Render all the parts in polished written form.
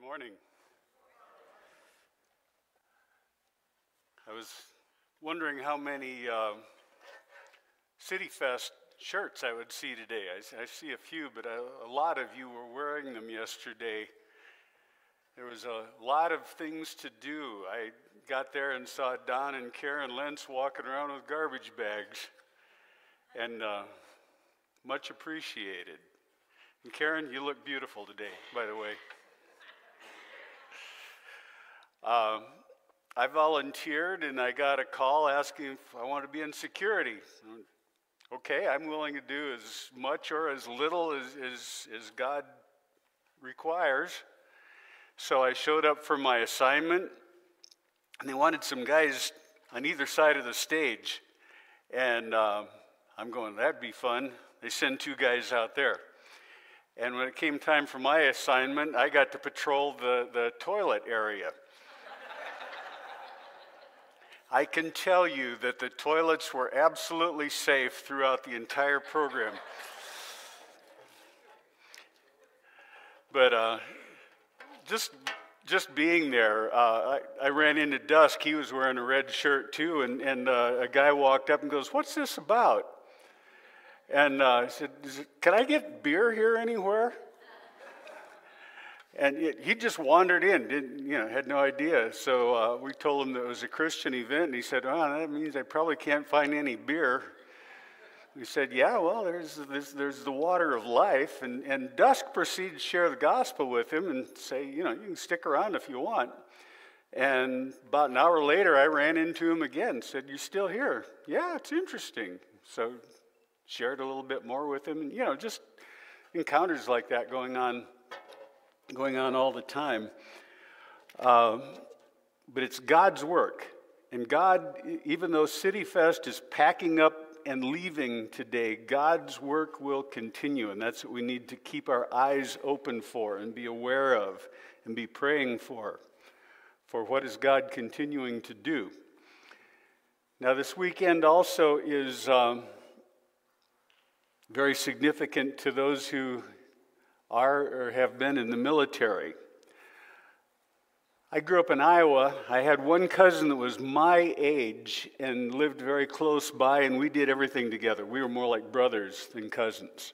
Morning. I was wondering how many City Fest shirts I would see today. I see a few, but a lot of you were wearing them yesterday. There was a lot of things to do. I got there and saw Don and Karen Lentz walking around with garbage bags, and much appreciated. And Karen, you look beautiful today, by the way. I volunteered and I got a call asking if I want to be in security. Okay, I'm willing to do as much or as little as God requires. So I showed up for my assignment, and they wanted some guys on either side of the stage. And I'm going, that'd be fun. They send two guys out there. And when it came time for my assignment, I got to patrol the toilet area. I can tell you that the toilets were absolutely safe throughout the entire program. But just being there, I ran into Dusk. He was wearing a red shirt too, and a guy walked up and goes, "What's this about?" And I said, "Can I get beer here anywhere?" And he just wandered in, had no idea. So we told him that it was a Christian event, and he said, "Oh, that means I probably can't find any beer." We said, "Yeah, well, there's the water of life." And Dusk proceeded to share the gospel with him and say, you can stick around if you want. And about an hour later, I ran into him again, said, "You still here?" "Yeah, it's interesting." So shared a little bit more with him, and just encounters like that going on all the time. But it's God's work. And God, even though City Fest is packing up and leaving today, God's work will continue. And that's what we need to keep our eyes open for and be aware of and be praying for what is God continuing to do. Now, this weekend also is very significant to those who are or have been in the military. I grew up in Iowa. I had one cousin that was my age and lived very close by, and we did everything together. We were more like brothers than cousins.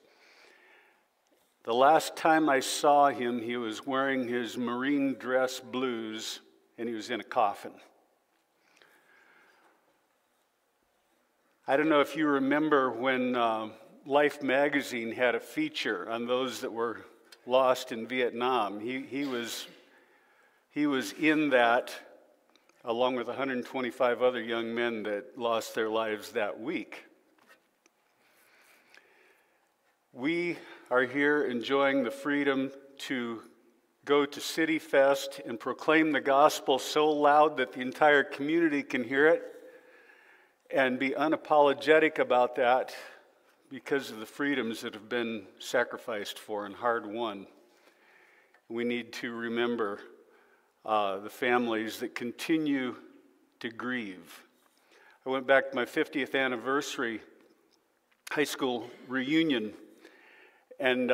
The last time I saw him, he was wearing his Marine dress blues, and he was in a coffin. I don't know if you remember when Life magazine had a feature on those that were lost in Vietnam. He was in that, along with 125 other young men that lost their lives that week. We are here enjoying the freedom to go to City Fest and proclaim the gospel so loud that the entire community can hear it, and be unapologetic about that because of the freedoms that have been sacrificed for and hard won. We need to remember the families that continue to grieve. I went back to my 50th anniversary high school reunion, and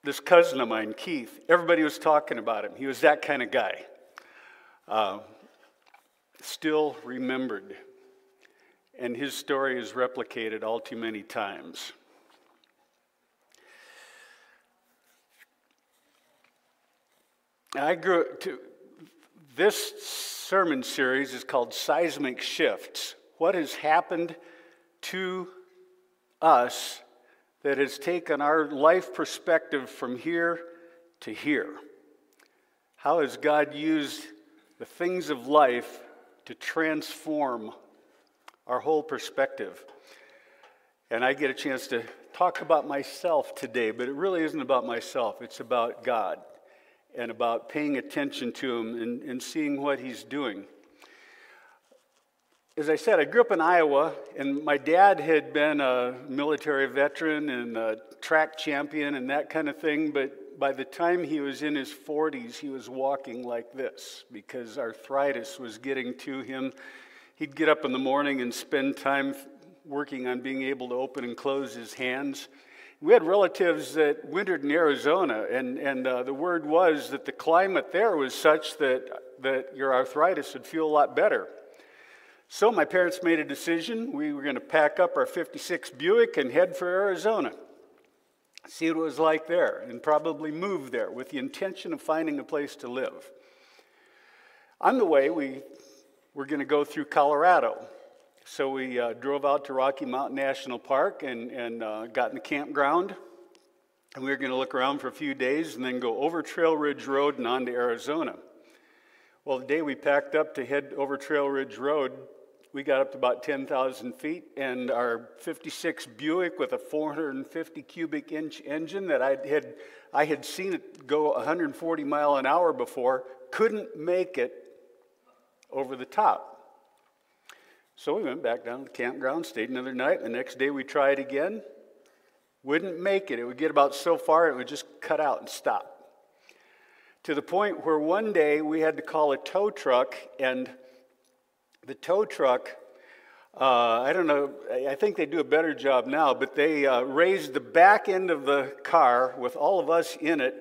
this cousin of mine, Keith, everybody was talking about him. He was that kind of guy. Still remembered. And his story is replicated all too many times. This sermon series is called Seismic Shifts. What has happened to us that has taken our life perspective from here to here? How has God used the things of life to transform our whole perspective? And I get a chance to talk about myself today, but it really isn't about myself. It's about God and about paying attention to Him and seeing what He's doing. As I said, I grew up in Iowa, and my dad had been a military veteran and a track champion and that kind of thing, but by the time he was in his 40s, he was walking like this because arthritis was getting to him. He'd get up in the morning and spend time working on being able to open and close his hands. We had relatives that wintered in Arizona, and the word was that the climate there was such that your arthritis would feel a lot better. So my parents made a decision. We were going to pack up our 56 Buick and head for Arizona, see what it was like there, and probably move there with the intention of finding a place to live. On the way, we were going to go through Colorado. So we drove out to Rocky Mountain National Park and got in the campground. And we were going to look around for a few days and then go over Trail Ridge Road and on to Arizona. Well, the day we packed up to head over Trail Ridge Road, we got up to about 10,000 feet, and our 56 Buick with a 450 cubic inch engine that I had seen it go 140 mile an hour before, couldn't make it over the top. So we went back down to the campground, stayed another night. The next day we tried again. Wouldn't make it. It would get about so far, it would just cut out and stop. To the point where one day we had to call a tow truck, and the tow truck, I don't know, I think they do a better job now, but they raised the back end of the car with all of us in it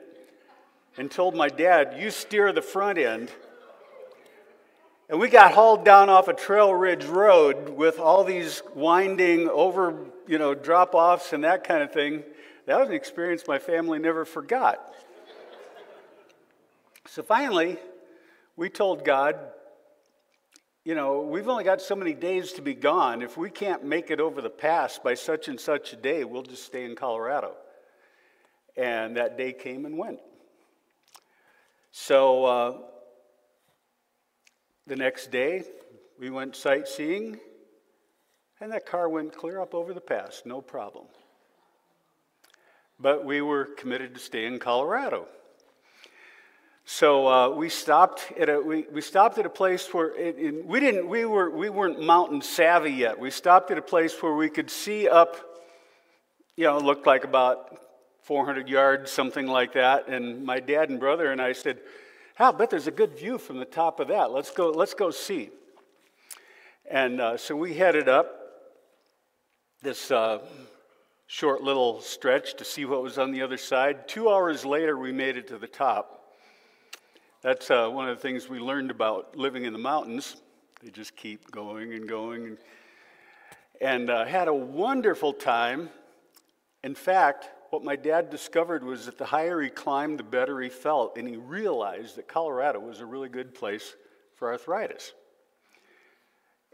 and told my dad, "You steer the front end." And we got hauled down off a Trail Ridge Road with all these winding over, drop-offs and that kind of thing. That was an experience my family never forgot. So finally, we told God, we've only got so many days to be gone. If we can't make it over the pass by such and such a day, we'll just stay in Colorado. And that day came and went. So the next day, we went sightseeing, and that car went clear up over the pass, no problem. But we were committed to stay in Colorado. So we stopped at a place where we weren't mountain savvy yet. We stopped at a place where we could see up, it looked like about 400 yards, something like that. And my dad and brother and I said, "I bet there's a good view from the top of that. Let's go see." And so we headed up this short little stretch to see what was on the other side. 2 hours later, we made it to the top. That's one of the things we learned about living in the mountains. They just keep going and going. And had a wonderful time. In fact, what my dad discovered was that the higher he climbed, the better he felt. And he realized that Colorado was a really good place for arthritis.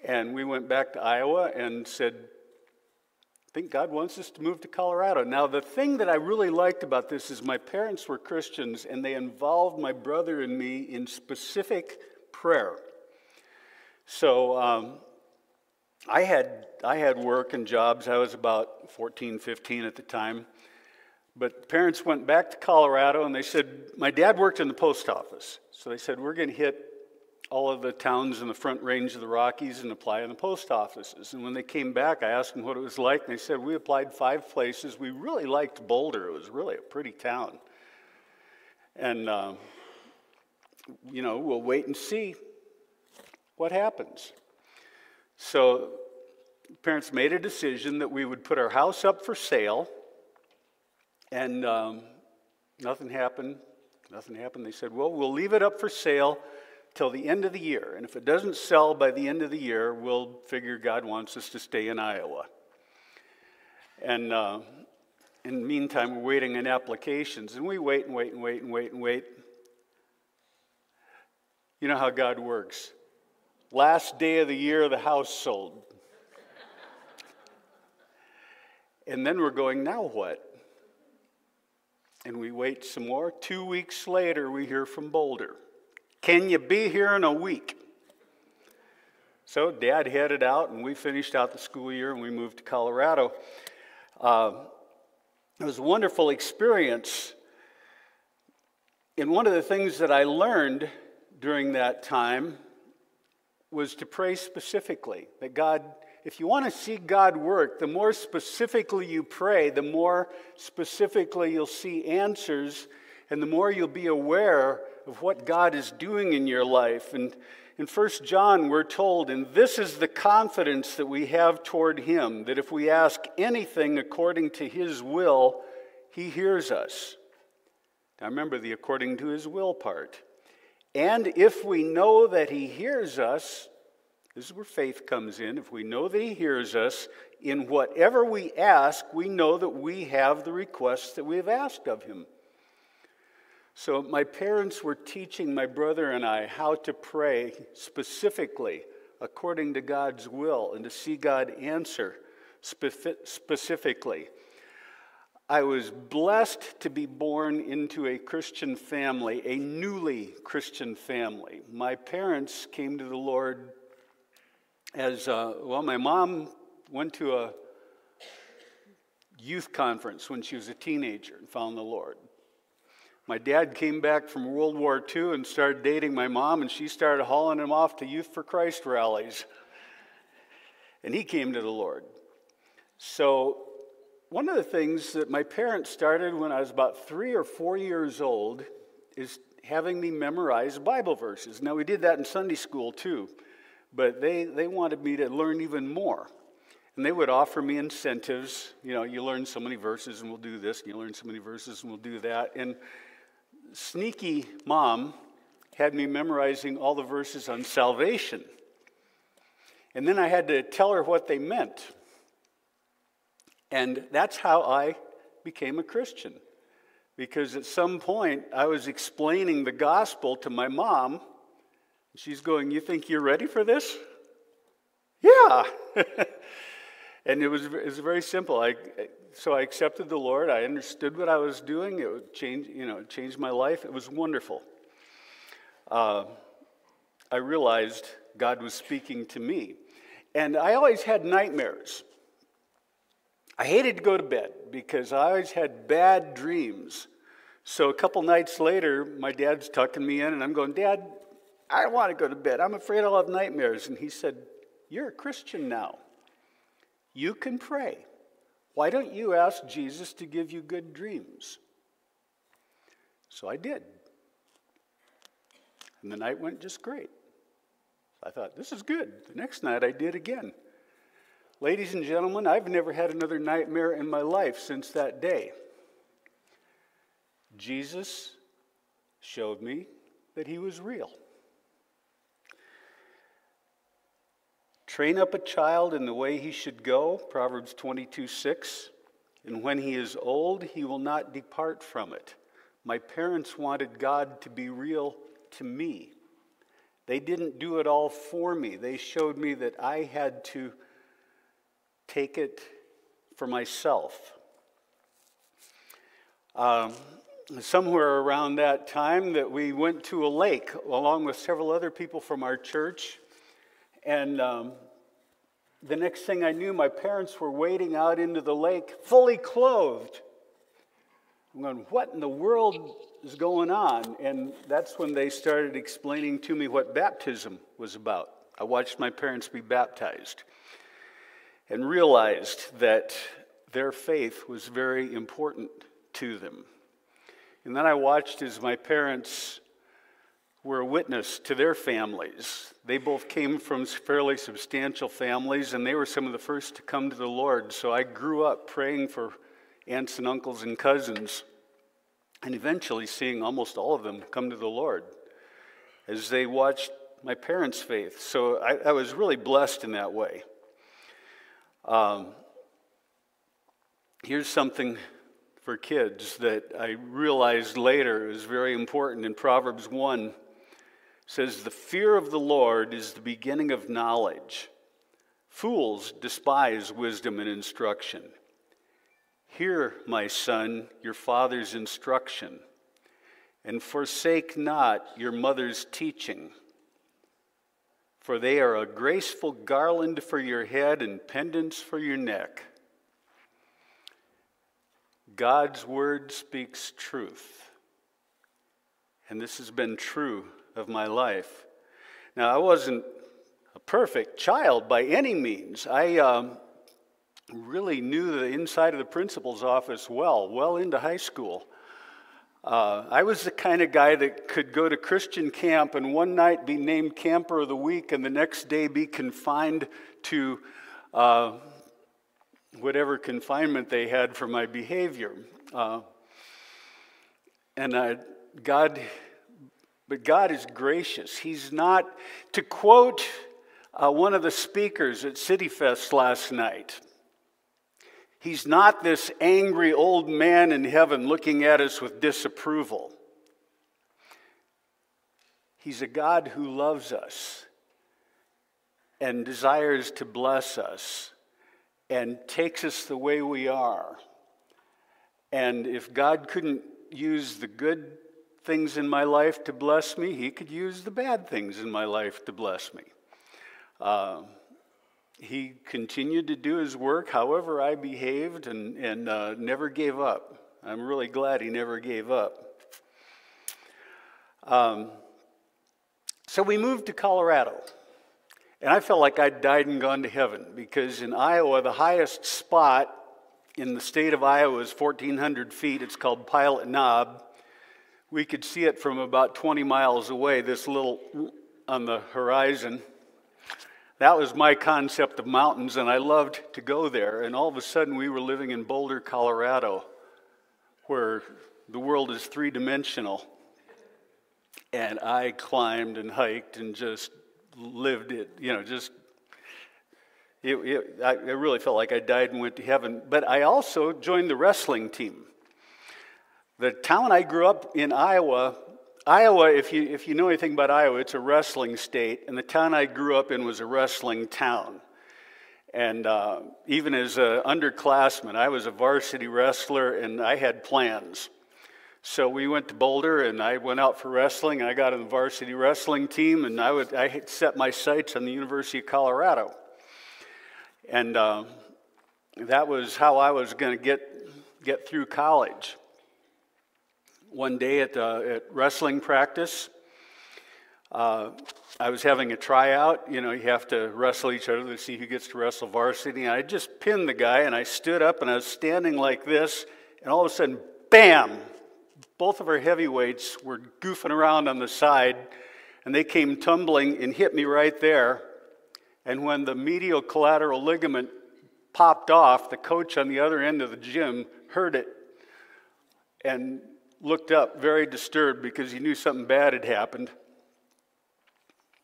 And we went back to Iowa and said, "I think God wants us to move to Colorado." Now, the thing that I really liked about this is my parents were Christians, and they involved my brother and me in specific prayer. So I had work and jobs. I was about 14, 15 at the time. But parents went back to Colorado, and they said, my dad worked in the post office. So they said, "We're going to hit all of the towns in the Front Range of the Rockies and apply in the post offices." And when they came back, I asked them what it was like, and they said, "We applied 5 places. We really liked Boulder. It was really a pretty town. And, we'll wait and see what happens." So parents made a decision that we would put our house up for sale, and nothing happened. They said, "Well, we'll leave it up for sale till the end of the year. And if it doesn't sell by the end of the year, we'll figure God wants us to stay in Iowa." And in the meantime, we're waiting on applications. And we wait and wait and wait and wait and wait. You know how God works. Last day of the year, the house sold. And then we're going, now what? And we wait some more. 2 weeks later, we hear from Boulder. "Can you be here in a week?" So Dad headed out, and we finished out the school year, and we moved to Colorado. It was a wonderful experience. And one of the things that I learned during that time was to pray specifically. That God, if you want to see God work, the more specifically you pray, the more specifically you'll see answers, and the more you'll be aware of what God is doing in your life. And In 1 John, we're told, and this is the confidence that we have toward him, that if we ask anything according to his will, he hears us. Now remember the according to his will part. And if we know that he hears us, this is where faith comes in. If we know that he hears us, in whatever we ask, we know that we have the requests that we have asked of him. So my parents were teaching my brother and I how to pray specifically according to God's will and to see God answer specifically. I was blessed to be born into a Christian family, a newly Christian family. My parents came to the Lord as, my mom went to a youth conference when she was a teenager and found the Lord. My dad came back from World War II and started dating my mom, and she started hauling him off to Youth for Christ rallies. And he came to the Lord. So one of the things that my parents started when I was about 3 or 4 years old is having me memorize Bible verses. Now, we did that in Sunday school too, but they wanted me to learn even more. And they would offer me incentives. You know, you learn so many verses and we'll do this, and you learn so many verses and we'll do that. And sneaky mom had me memorizing all the verses on salvation. And then I had to tell her what they meant. And that's how I became a Christian. Because at some point, I was explaining the gospel to my mom. She's going, "You think you're ready for this?" Yeah. And it was very simple. So I accepted the Lord. I understood what I was doing. It would change, it changed my life. It was wonderful. I realized God was speaking to me. And I always had nightmares. I hated to go to bed because I always had bad dreams. So a couple nights later, my dad's tucking me in, and I'm going, "Dad, I don't want to go to bed. I'm afraid I'll have nightmares." And he said, "You're a Christian now. You can pray. Why don't you ask Jesus to give you good dreams?" So I did. And the night went just great. I thought, this is good. The next night I did again. Ladies and gentlemen, I've never had another nightmare in my life since that day. Jesus showed me that he was real. Train up a child in the way he should go, Proverbs 22:6, and when he is old, he will not depart from it. My parents wanted God to be real to me. They didn't do it all for me. They showed me that I had to take it for myself. Somewhere around that time that we went to a lake along with several other people from our church. And the next thing I knew, my parents were wading out into the lake fully clothed. I'm going, what in the world is going on? And that's when they started explaining to me what baptism was about. I watched my parents be baptized and realized that their faith was very important to them. And then I watched as my parents were a witness to their families. They both came from fairly substantial families, and they were some of the first to come to the Lord. So I grew up praying for aunts and uncles and cousins, and eventually seeing almost all of them come to the Lord as they watched my parents' faith. So I was really blessed in that way. Here's something for kids that I realized later is very important. In Proverbs 1, says, "The fear of the Lord is the beginning of knowledge. Fools despise wisdom and instruction. Hear, my son, your father's instruction, and forsake not your mother's teaching. For they are a graceful garland for your head and pendants for your neck." God's word speaks truth. And this has been true of my life. Now, I wasn't a perfect child by any means. I really knew the inside of the principal's office well into high school. I was the kind of guy that could go to Christian camp and one night be named Camper of the Week and the next day be confined to whatever confinement they had for my behavior. But God is gracious. He's not, to quote one of the speakers at City Fest last night, He's not this angry old man in heaven looking at us with disapproval. He's a God who loves us and desires to bless us and takes us the way we are. And if God couldn't use the good things in my life to bless me, He could use the bad things in my life to bless me. He continued to do His work however I behaved and never gave up. I'm really glad He never gave up. So we moved to Colorado. And I felt like I'd died and gone to heaven because in Iowa, the highest spot in the state of Iowa is 1,400 feet. It's called Pilot Knob. We could see it from about 20 miles away, this little on the horizon. That was my concept of mountains, and I loved to go there. And all of a sudden, we were living in Boulder, Colorado, where the world is three-dimensional. And I climbed and hiked and just lived it, I really felt like I died and went to heaven. But I also joined the wrestling team. The town I grew up in, Iowa, if you know anything about Iowa, it's a wrestling state, and the town I grew up in was a wrestling town. And even as an underclassman, I was a varsity wrestler, and I had plans. So we went to Boulder, and I went out for wrestling, and I got on the varsity wrestling team, and I had set my sights on the University of Colorado. And that was how I was going to get through college. One day at wrestling practice, I was having a tryout. You have to wrestle each other to see who gets to wrestle varsity. And I just pinned the guy, and I stood up, and I was standing like this, and all of a sudden, bam! Both of our heavyweights were goofing around on the side, and they came tumbling and hit me right there. And when the medial collateral ligament popped off, the coach on the other end of the gym heard it and looked up very disturbed because he knew something bad had happened.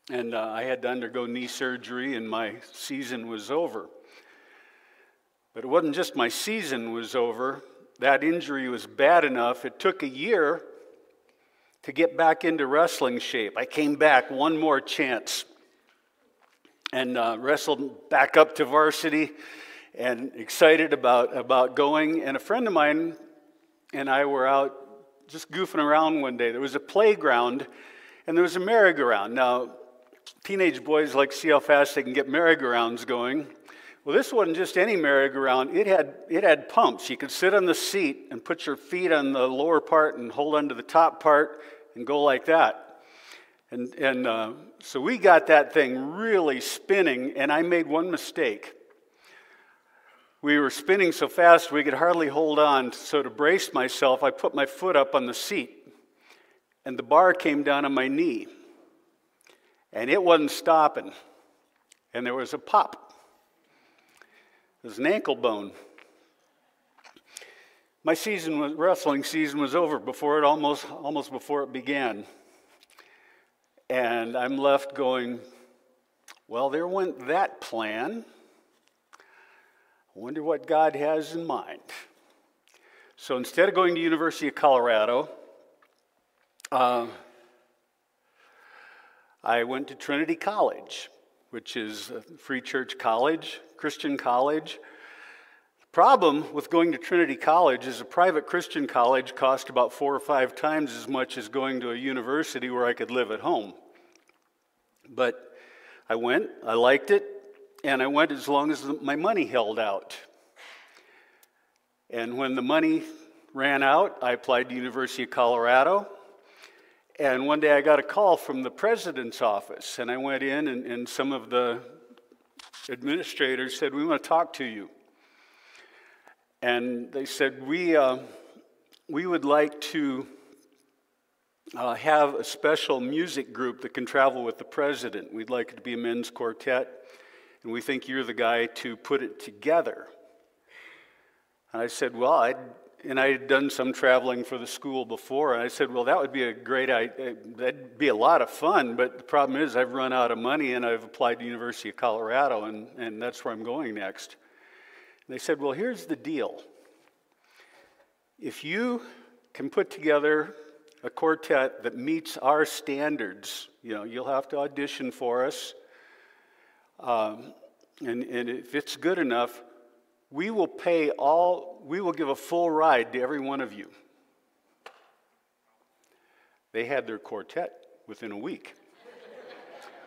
And I had to undergo knee surgery, and my season was over. But it wasn't just my season was over. That injury was bad enough. It took a year to get back into wrestling shape. I came back one more chance and wrestled back up to varsity and excited about going. And a friend of mine and I were out just goofing around one day. There was a playground and there was a merry-go-round. Now, teenage boys like to see how fast they can get merry-go-rounds going. Well, this wasn't just any merry-go-round. It had pumps. You could sit on the seat and put your feet on the lower part and hold onto the top part and go like that. And so we got that thing really spinning, and I made one mistake. We were spinning so fast we could hardly hold on. So to brace myself, I put my foot up on the seat, and the bar came down on my knee. And it wasn't stopping. And there was a pop. It was an ankle bone. My wrestling season was over before it almost before it began. And I'm left going, well, there went that plan. I wonder what God has in mind. So instead of going to University of Colorado, I went to Trinity College, which is a free church college, Christian college. The problem with going to Trinity College is a private Christian college cost about 4 or 5 times as much as going to a university where I could live at home. But I went, I liked it, and I went as long as my money held out. And when the money ran out, I applied to University of Colorado. And one day I got a call from the president's office, and I went in, and some of the administrators said, "We want to talk to you." And they said, we would like to have a special music group that can travel with the president. We'd like it to be a men's quartet, and we think you're the guy to put it together. And I said, well, I had done some traveling for the school before, and I said, well, that would be a great idea. That'd be a lot of fun, but the problem is I've run out of money, and I've applied to University of Colorado, and that's where I'm going next. And they said, well, here's the deal. If you can put together a quartet that meets our standards, you'll have to audition for us, and if it's good enough, we will give a full ride to every one of you. They had their quartet within a week.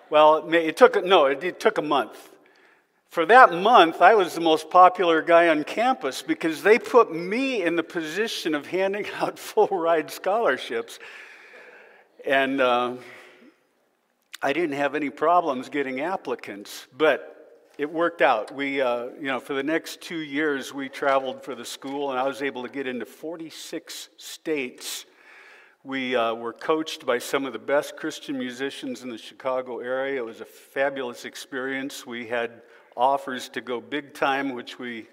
Well, it took a month. For that month, I was the most popular guy on campus because they put me in the position of handing out full ride scholarships. And I didn't have any problems getting applicants, but it worked out. We, for the next 2 years, we traveled for the school, and I was able to get into 46 states. We were coached by some of the best Christian musicians in the Chicago area. It was a fabulous experience. We had offers to go big time, which we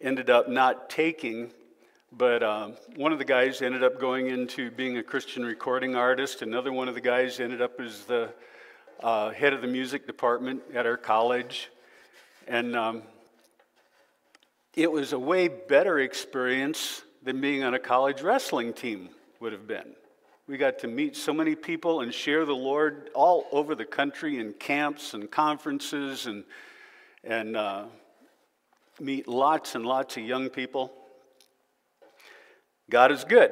ended up not taking. But one of the guys ended up going into being a Christian recording artist. Another one of the guys ended up as the head of the music department at our college. And it was a way better experience than being on a college wrestling team would have been. We got to meet so many people and share the Lord all over the country in camps and conferences and meet lots and lots of young people. God is good,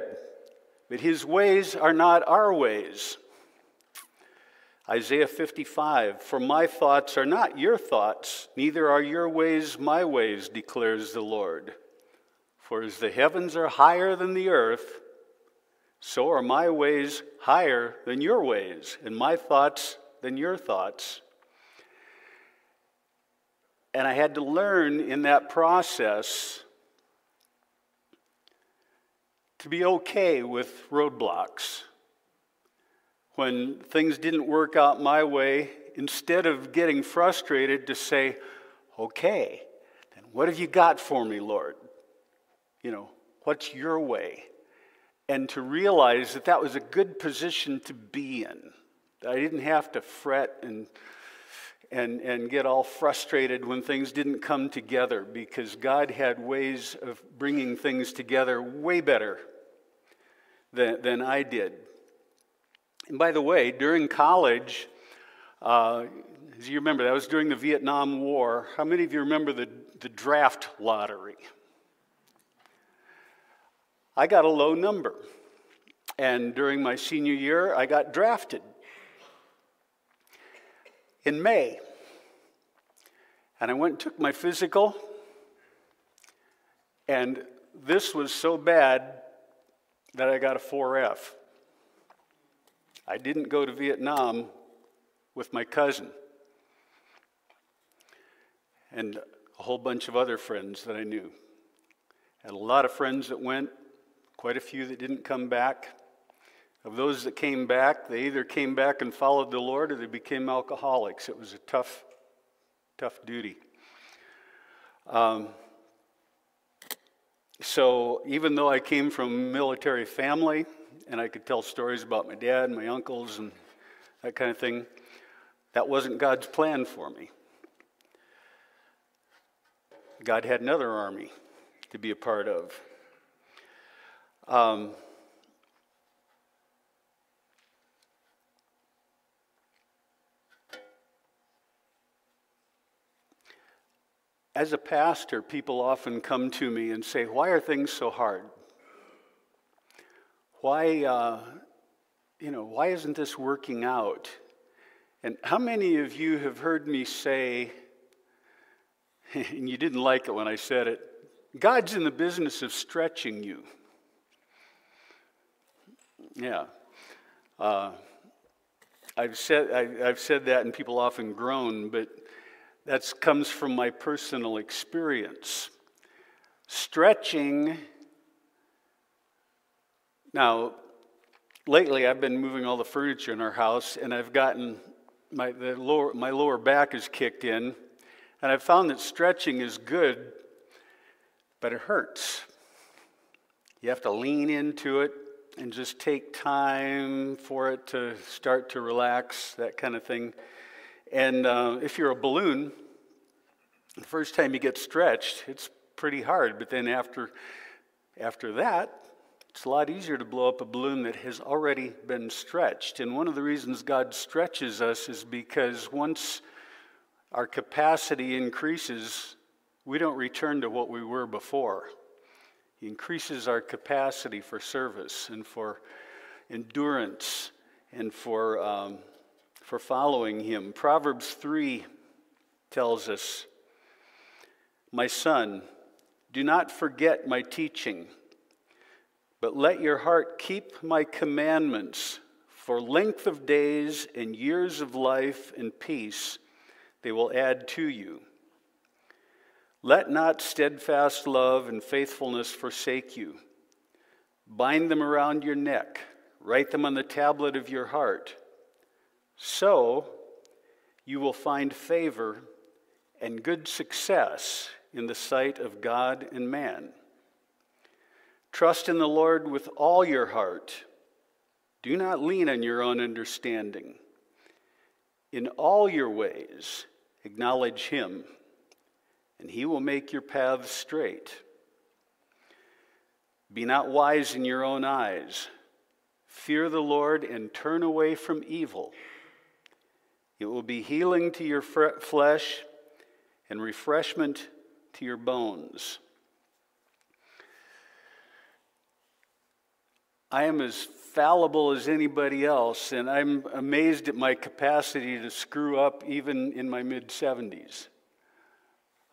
but his ways are not our ways. Isaiah 55, for my thoughts are not your thoughts, neither are your ways my ways, declares the Lord. For as the heavens are higher than the earth, so are my ways higher than your ways, and my thoughts than your thoughts. And I had to learn in that process to be okay with roadblocks. When things didn't work out my way, instead of getting frustrated, to say, okay, then what have you got for me, Lord? What's your way? And to realize that that was a good position to be in. That I didn't have to fret and get all frustrated when things didn't come together, because God had ways of bringing things together way better than I did. And by the way, during college, as you remember, that was during the Vietnam War. How many of you remember the draft lottery? I got a low number, and during my senior year, I got drafted in May. And I went and took my physical, and this was so bad that I got a 4F. I didn't go to Vietnam with my cousin and a whole bunch of other friends that I knew. I had a lot of friends that went, quite a few that didn't come back. Of those that came back, they either came back and followed the Lord or they became alcoholics. It was a tough duty. So even though I came from a military family, and I could tell stories about my dad and my uncles and that kind of thing, that wasn't God's plan for me. God had another army to be a part of. As a pastor, people often come to me and say, why are things so hard? Why isn't this working out? And how many of you have heard me say, and you didn't like it when I said it, God's in the business of stretching you. Yeah. I've said that and people often groan, but that comes from my personal experience. Stretching, now, lately I've been moving all the furniture in our house, and I've gotten my lower back is kicked in, and I've found that stretching is good, but it hurts. You have to lean into it and just take time for it to start to relax, that kind of thing. And if you're a balloon, the first time you get stretched, it's pretty hard. But then after that, it's a lot easier to blow up a balloon that has already been stretched. And one of the reasons God stretches us is because once our capacity increases, we don't return to what we were before. He increases our capacity for service and for endurance and for following Him. Proverbs 3 tells us, "My son, do not forget my teaching, but let your heart keep my commandments. For length of days and years of life and peace they will add to you. Let not steadfast love and faithfulness forsake you. Bind them around your neck, write them on the tablet of your heart. So you will find favor and good success in the sight of God and man. Trust in the Lord with all your heart. Do not lean on your own understanding. In all your ways acknowledge Him, and He will make your paths straight. Be not wise in your own eyes. Fear the Lord and turn away from evil. It will be healing to your flesh and refreshment to your bones." I am as fallible as anybody else, and I'm amazed at my capacity to screw up even in my mid-70s.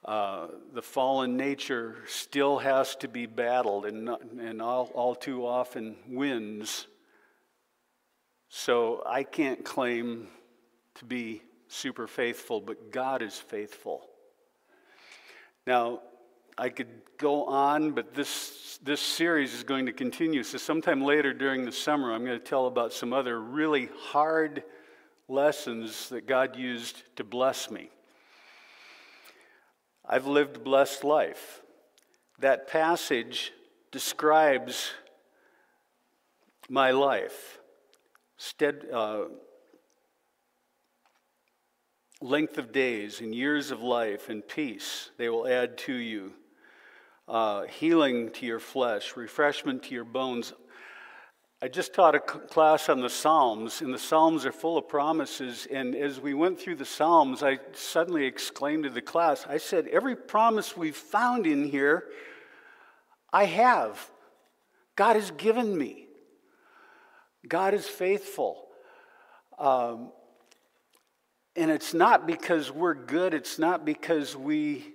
The fallen nature still has to be battled, and all too often wins. So I can't claim to be super faithful, but God is faithful. Now, I could go on, but this series is going to continue. So sometime later during the summer, I'm going to tell about some other really hard lessons that God used to bless me. I've lived a blessed life. That passage describes my life. Length of days and years of life and peace they will add to you. Healing to your flesh, refreshment to your bones. I just taught a class on the Psalms, and the Psalms are full of promises. And as we went through the Psalms, I suddenly exclaimed to the class, I said, every promise we've found in here, I have. God has given me. God is faithful. And it's not because we're good. It's not because we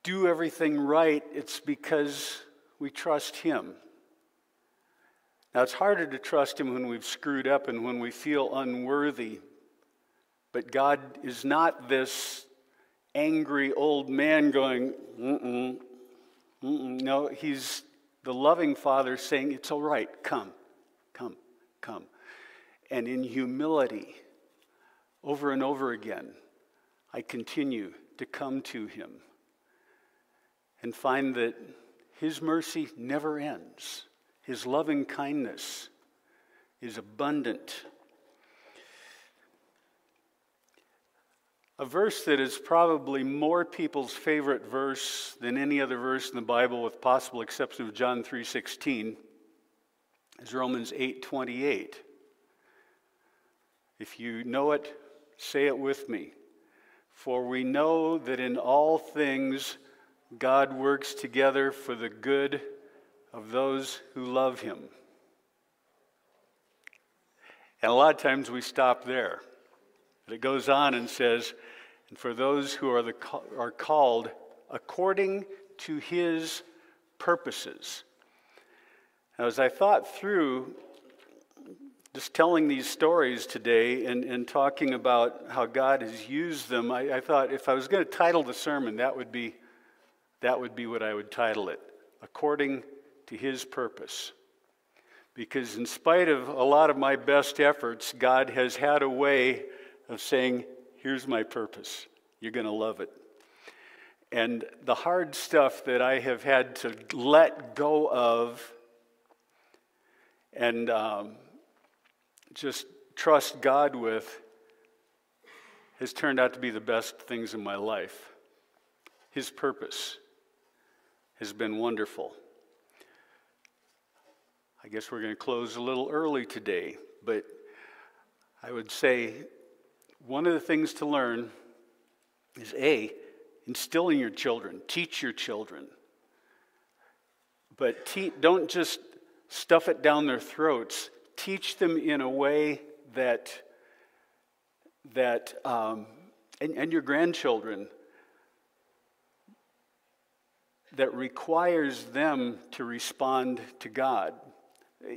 do everything right. It's because we trust Him. Now, it's harder to trust Him when we've screwed up and when we feel unworthy. But God is not this angry old man going, No, He's the loving Father saying, it's all right, come. And in humility, over and over again, I continue to come to Him and find that His mercy never ends. His loving kindness is abundant. A verse that is probably more people's favorite verse than any other verse in the Bible, with possible exception of John 3:16, is Romans 8:28. If you know it, say it with me. For we know that in all things God works together for the good of those who love Him. And a lot of times we stop there. But it goes on and says, and for those who are called according to His purposes. Now, as I thought through just telling these stories today and talking about how God has used them, I thought if I was going to title the sermon, that would be what I would title it, according to His purpose. Because in spite of a lot of my best efforts, God has had a way of saying, here's my purpose. You're going to love it. And the hard stuff that I have had to let go of and just trust God with has turned out to be the best things in my life. His purpose has been wonderful. I guess we're going to close a little early today, but I would say one of the things to learn is instill in your children, teach your children. But don't just stuff it down their throats. Teach them in a way that and your grandchildren, that requires them to respond to God.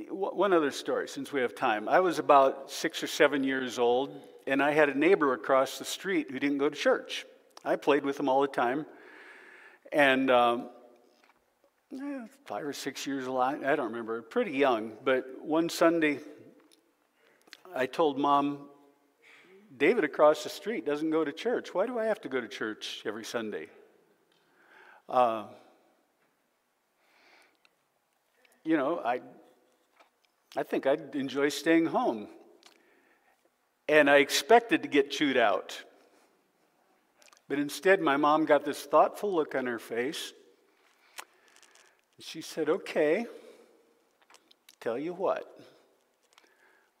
One other story, since we have time. I was about 6 or 7 years old, and I had a neighbor across the street who didn't go to church. I played with him all the time. And 5 or 6 years old, I don't remember, pretty young. But one Sunday, I told Mom, David across the street doesn't go to church. Why do I have to go to church every Sunday? I think I'd enjoy staying home. And I expected to get chewed out. But instead, my mom got this thoughtful look on her face. She said, okay, tell you what.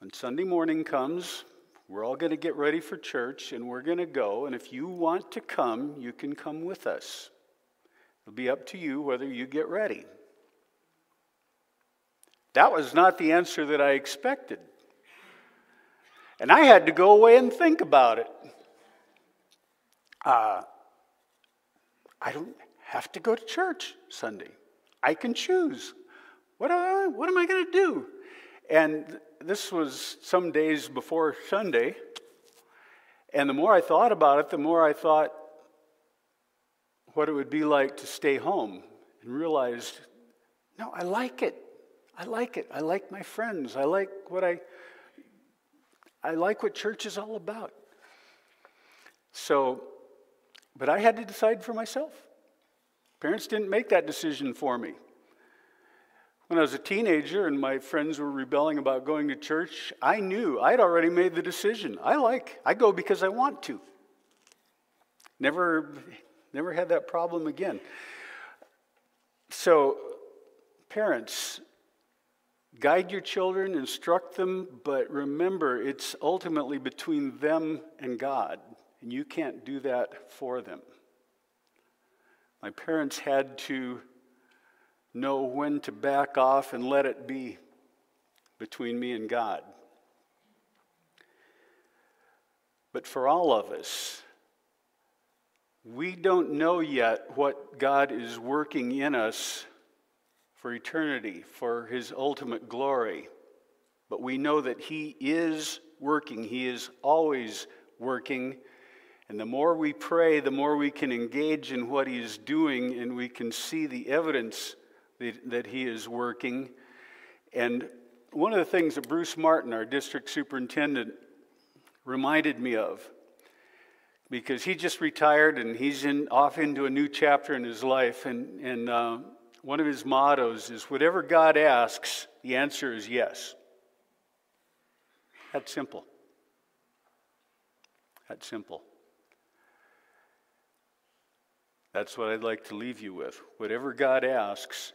When Sunday morning comes, we're all going to get ready for church, and we're going to go. And if you want to come, you can come with us. It'll be up to you whether you get ready. That was not the answer that I expected. And I had to go away and think about it. I don't have to go to church Sunday. I can choose. What am I going to do? And this was some days before Sunday. And the more I thought about it, the more I thought what it would be like to stay home, and realized, no, I like it. I like it. I like my friends. I like what church is all about. So, but I had to decide for myself. Parents didn't make that decision for me. When I was a teenager and my friends were rebelling about going to church, I knew I'd already made the decision. I go because I want to. Never had that problem again. So, parents, guide your children, instruct them, but remember, it's ultimately between them and God, and you can't do that for them. My parents had to know when to back off and let it be between me and God. But for all of us, we don't know yet what God is working in us for eternity, for His ultimate glory. But we know that He is working. He is always working. And the more we pray, the more we can engage in what He is doing, and we can see the evidence that He is working. And one of the things that Bruce Martin, our district superintendent, reminded me of, because he just retired and he's off into a new chapter in his life, and one of his mottos is, whatever God asks, the answer is yes. That's simple. That's simple. That's what I'd like to leave you with. Whatever God asks.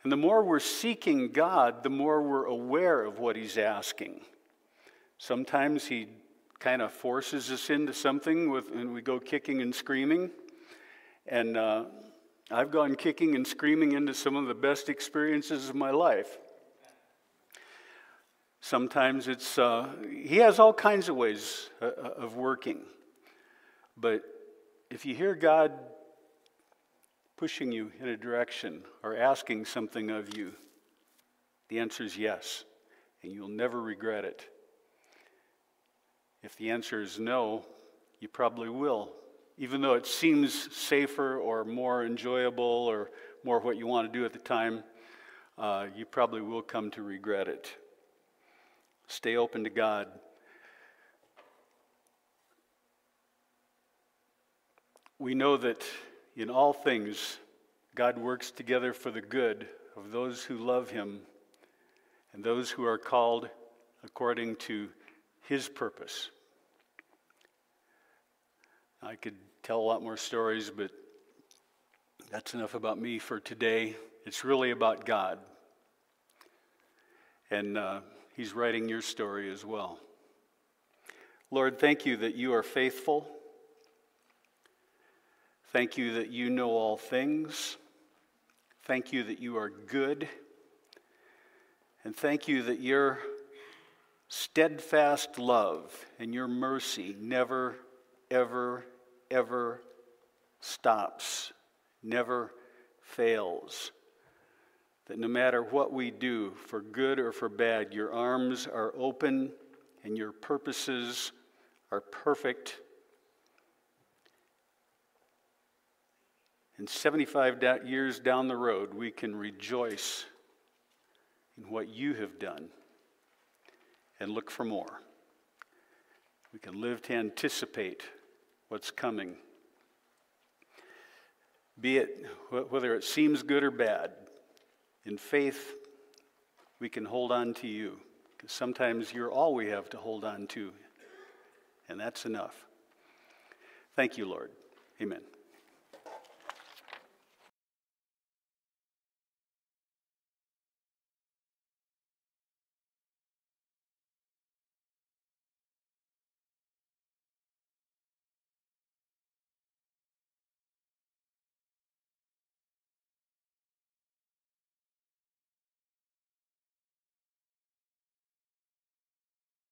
And the more we're seeking God, the more we're aware of what He's asking. Sometimes He kind of forces us into something and we go kicking and screaming. And I've gone kicking and screaming into some of the best experiences of my life. Sometimes it's, He has all kinds of ways of working. But if you hear God pushing you in a direction or asking something of you, the answer is yes, and you'll never regret it. If the answer is no, you probably will, even though it seems safer or more enjoyable or more what you want to do at the time. you probably will come to regret it. Stay open to God. We know that in all things, God works together for the good of those who love him and those who are called according to his purpose. I could tell a lot more stories, but that's enough about me for today. It's really about God. And he's writing your story as well. Lord, thank you that you are faithful. Thank you that you know all things. Thank you that you are good. And thank you that your steadfast love and your mercy never, ever, ever stops, never fails. That no matter what we do, for good or for bad, your arms are open and your purposes are perfect. And 75 years down the road, we can rejoice in what you have done and look for more. We can live to anticipate what's coming. Be it whether it seems good or bad, in faith we can hold on to you, because sometimes you're all we have to hold on to, and that's enough. Thank you, Lord. Amen.